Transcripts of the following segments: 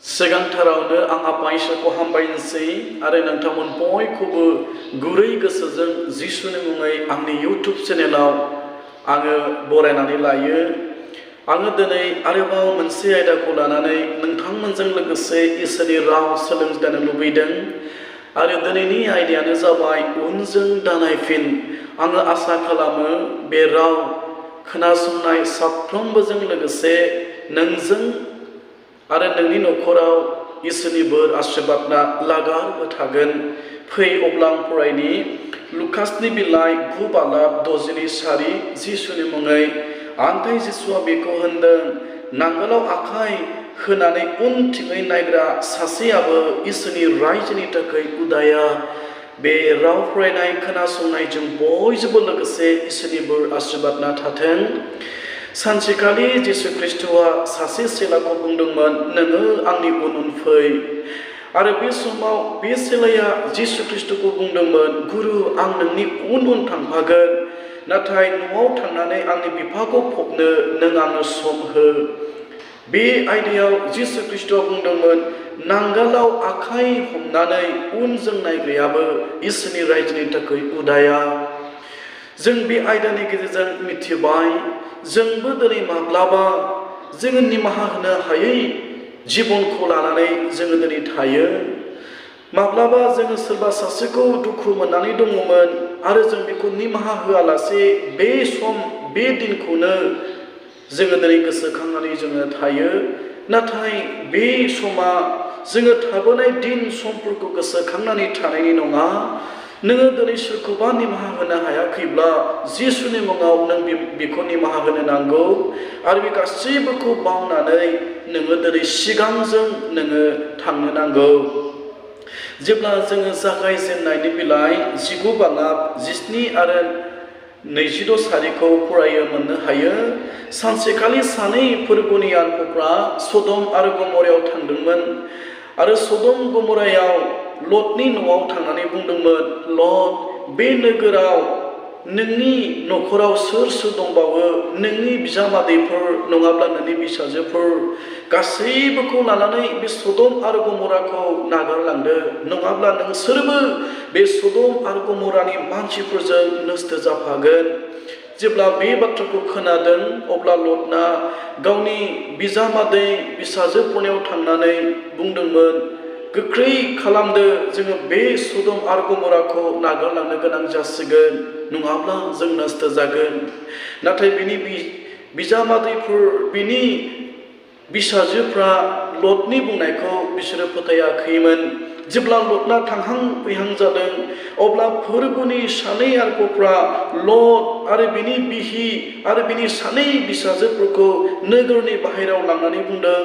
सिगांथारावनो आं आफा इसोरखौ हामबायनोसै आरो नोंथांमोन बयखौबो गुरै गोसोजों जिसुनि मुङै आंनि इउटुब चेनेलाव आङो बरायनानै लायो। आङो दिनै आरोबाव मोनसे आयदाखौ लानानै नोंथांमोनजों लोगोसे इसोरनि राव सोलोंजानो लुबैदों आरो दिनैनि आयदायानो जाबाय उनजों दानायफिन। आङो आसा खालामो बे राव खोनासंनाय साफ्रोमबोजों लोगोसे नोंजों आरो नोंनि न'खराव इसोरनि बोर आशीर्बादना लागारबो थागोन। फै अब्ला आं फरायनि लुकासनि बिलाइ 9:60 जिसुनि मुङै। आमफ्राय जिसुआ बेखौ होनदों, नांगोलाव आखाइ होनानै उनथिङै नायग्रा सासेयाबो इसोरनि रायजोनि थाखाय उदाया। बे राव फरायनाय खोनासंनायजों बयजोंबो लोगोसे इसोरनि बोर आशीर्बादना थाथों। सानसेखालि जिसु ख्रिस्ट'आ सासे चेलाखौ बुंदोंमोन, नोङो आंनि उन उन फै। आरो बे समाव बे चेलाया जिसु ख्रिस्ट'खौ बुंदोंमोन, गुरु आं नोंनि उन उन थांफागोन, नाथाय न'आव थांनानै आंनि बिफाखौ फबनो नों आंनो सम हो। बे आयदायाव जिसु ख्रिस्ट'आ बुंदोंमोन, नांगोलाव आखाइ हमनानै उनजों नायग्रायाबो इसोरनि रायजोनि थाखाय उदाया। जों बे आयदानि गेजेरजों मिथिबाय, जोंबो दिनै माब्लाबा जोङो निमाहा होनो हायै जिबनखौ लानानै जोङो दिनै थायो। माब्लाबा जोङो सोरबा सासेखौ दुखु मोननानै दङमोन आरो जों बेखौ निमाहा होआलासे बे सम बे दिनखौनो जोङो दिनै गोसोखांनानै जोङो थायो। नाथाय बे समा जोङो थाबोनाय दिन समफोरखौ गोसोखांनानै थानायनि नङा। नोङो दिनै सोरखौबा निमाहा होनो हायाखैब्ला जिसुनि मुङाव नों बेखौ निमाहा होनो नांगौ आरो बे गासैबोखौ बावनानै नोङो दिनै सिगांजों नोङो थांनो नांगौ। जेब्ला जोङो जागायजेननायनि बिलाइ 19:17 आरो 22 फरायो मोननो हायो। सानसेखालि सानै फोरबोनि आनफोरा सदम आरो गमरायाव थांदोंमोन आरो सदम गमरायाव लटनि न'आव थांनानै बुंदोंमोन, लट, बे नोगोराव नोंनि न'खराव सोर सोर दंबावो? नोंनि बिजामादैफोर नङाब्ला नोंनि फिसाजोफोर गासैबोखौ लानानै बे सदम आरो गमराखौ नागारलांदो, नङाब्ला नोंसोरबो बे सदम आरो गमरानि मानसिफोरजों नस्थ जाफागोन। जेब्ला बे बाथ्राखौ खोनादों अब्ला लटना गावनि बिजामादै फिसाजोफोरनियाव थांनानै बुंदोंमोन, गोख्रै खालामदो, जोङो बे सदम आरो गमराखौ नागारलांनो गोनां जासिगोन, नङाब्ला जों नस्थ जागोन। नाथाय बिनि बिजामादैफोर बिनि फिसाजोफ्रा लटनि बुंनायखौ बिसोरो फोथायाखैमोन। जेब्ला लटना थांहां फैहां जादों अब्ला फोरबोनि सानै आरफोरा लट आरो बिनि बिहि आरो बिनि सानै फिसाजोफोरखौ नोगोरनि बाहेरायाव लांनानै बुंदों,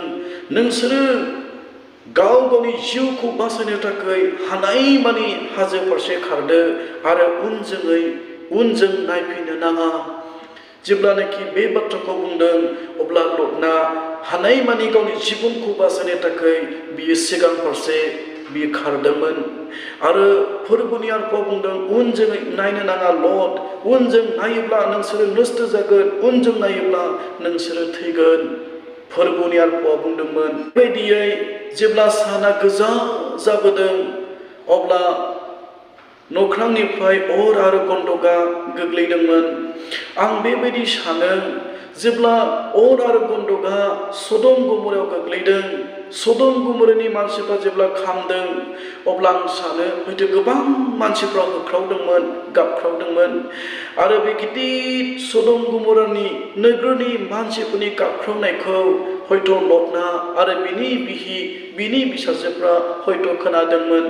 नोंसोरो गाव गावनि जिउखौ बासायनो थाखाय हानायमानि हाजो फारसे खारदो आरो उनजों नायफिननो नाङा। जेब्लानाखि बे बाथ्राखौ बुंदों अब्ला लटना हानायमानि गावनि जिबनखौ बासायनो थाखाय बियो सिगां फारसे बियो खारदोंमोन आरो फोरबोनि आरफोआ बुंदों, उनजों नायनो नाङा लट, उनजों नायोब्ला नोंसोरो नस्थ जागोन, उनजों नायोब्ला नोंसोरो थैगोन। फोरबोनि आरफोआ बुंदोंमोन। बेबायदियै जेब्ला साना गोजा जाबोदों अब्ला नख्रांनिफ्राय अर आरो गन्धकआ गोग्लैदोंमोन। आं बेबायदि सानो, जेब्ला अर आरो गन्धकआ सदम गमरायाव गोग्लैदों, सदम गमरानि मानसिफ्रा जेब्ला खामदों अब्ला आं सानो हयथ' गोबां मानसिफ्रा होख्रावदोंमोन, गाबख्रावदोंमोन आरो बे गिदिर सदम गमरानि नोगोरनि मानसिफोरनि गाबख्रावनायखौ हयथ' लटना आरो बिनि बिहि बिनि फिसाजोफ्रा हयथ' खोनादोंमोन।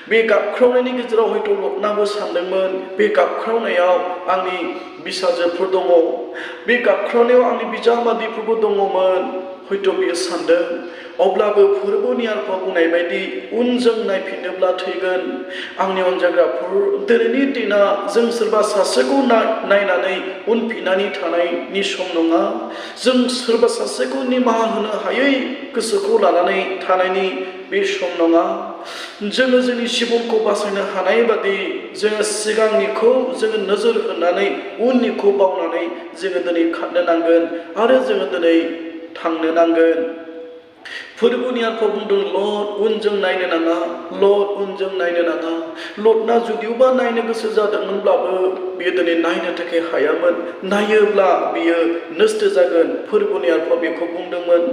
बे गाबख्रावनायनि गेजेराव हयथ' लटनाबो सानदोंमोन, बे गाबख्रावनायाव आंनि फिसाजोफोर दङ, बे गाबख्रावनायाव आंनि बिजामादैफोरबो दङमोन, हयथ' बियो सानदों। अब्लाबो फोरबोनि आरफा बुंनाय बायदि उनजों नायफिनोब्ला थैगोन। आंनि अनजाग्राफोर, दिनैनि दिना जों सोरबा सासेखौ नायनानै उनफिननानै थानायनि सम नङा। जों सोरबा सासेखौ निमाहा होनो हायै गोसोखौ लानानै थानायनि बे सम नङा। जोङो जोंनि जिबनखौ बासायनो हानाय बादि जोङो सिगांनिखौ जोङो नोजोर होनानै उननिखौ बावनानै जोङो दिनै खारनो नांगोन आरो जोङो दिनै थांनो नांगोन। फोरबोनि आफा बुंदों लर्ड उनजों नायनो नाङा लर्ड उनजों नायनो नाङा लर्डना जुदियोबा नायनो गोसो जादोंमोनब्लाबो बियो दिनै नायनो थाखाय हायामोन नायोब्ला बियो नस्थ' जागोन फोरबोनि आफा बेखौ बुंदोंमोन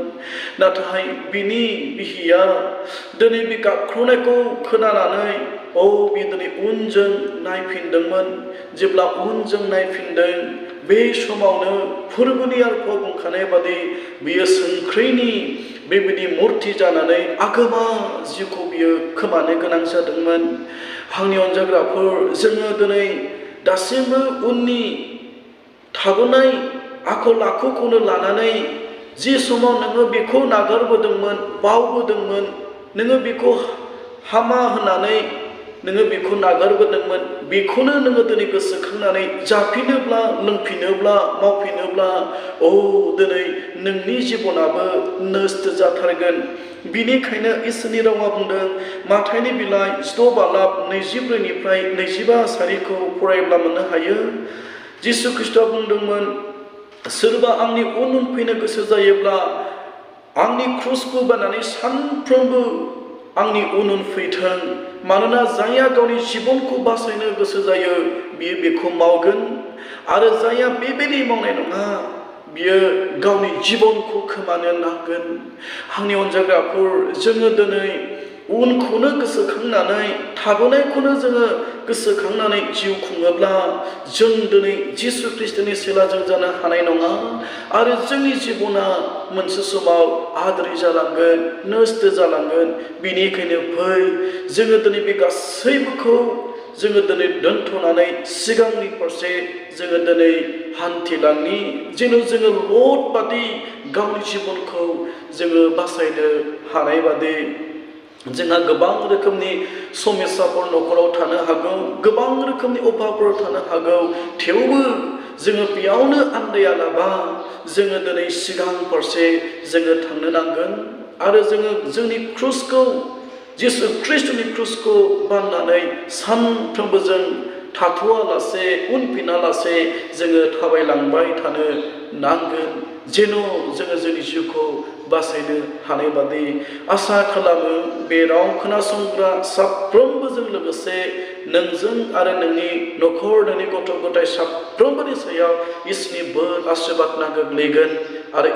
नाथाय बिनि बिहिया दिनै बे गाबख्रावनायखौ खोनानानै बियो दिनै उनजों नायफिनदोंमोन जेब्ला उनजों नायफिनदों बे समावनो फोरबोनि आफा बुंखानाय बादि बियो संख्रिनि बेबायदि मुर्ति जानानै आगोमा जिउखौ बियो खोमानो गोनां जादोंमोन आंनि अनजाग्राफोर जोङो दिनै दासिमबो उननि थाबोनाय आखल आखुखौनो लानानै जि समाव नोङो बेखौ नागारबोदोंमोन बावबोदोंमोन नोङो बेखौ हामा होननानै नोङो बेखौ नागारबोदोंमोन बेखौनो नोङो दिनै गोसोखांनानै जाफिनोब्ला लोंफिनोब्ला मावफिनोब्ला दिनै नोंनि जिबनाबो नस्थ' जाथारगोन बिनिखायनो इसोरनि रावा बुंदों माथाइनि बिलाइ 6:24 25 सारिखौ फरायब्ला मोननो हायो जिसु ख्रीष्टआ बुंदोंमोन सोरबा आंनि उन फैनो गोसो जायोब्ला आंनि क्रुसखौ बाननानै सानफ्रोमबो आंनि उन फैथों मानोना जायहा गावनि जिबनखौ बासायनो गोसो जायो बियो बेखौ मावगोन आरो जायहा बेबायदि मावनाय नङा बियो गावनि जिबनखौ खोमानो नांगोन आंनि अनजाग्राफोर जोङो दिनै उनखौनो गोसोखांनानै थाबोनायखौनो जोङो गोसोखांनानै जिउ खुङोब्ला जों दिनै जिसु ख्रीष्टनि सेलाजों जानो हानाय नङा आरो जोंनि जिबना मोनसे समाव आद्रि जालांगोन नस्थ' जालांगोन बिनिखायनो फै जोङो दिनै बे गासैबोखौ जोङो दिनै दोनथ'नानै सिगांनि फारसे जोङो दिनै हान्थिलांनि जेन' जोङो लर्ड बादि गावनि जिबनखौ जोङो बासायनो हानाय बादि जोंहा गोबां रोखोमनि समस्याफोर न'खराव थानो हागौ गोबां रोखोमनि अभाबफोर थानो हागौ थेवबो जोङो बेयावनो आन्दायालाबा जोङो दिनै सिगां फारसे जोङो थांनो नांगोन आरो जोङो जोंनि क्रुसखौ जिसु ख्रीष्टनि क्रुसखौ बाननानै सानफ्रोमबो जों थाथ'आलासे उनफिनालासे जोङो थाबायलांबाय थानो नांगोन जेन' जोङो जोंनि जिउखौ बासायनो हानाय बादि आसा खालामो बे राव खोनासंग्रा साफ्रोमबोजों लोगोसे नोंजों आरो नोंनि न'खर नोंनि गथ' गथाय साफ्रोमबोनि सायाव इसोरनि बोर आशीर्बाद गोग्लैगोन आरो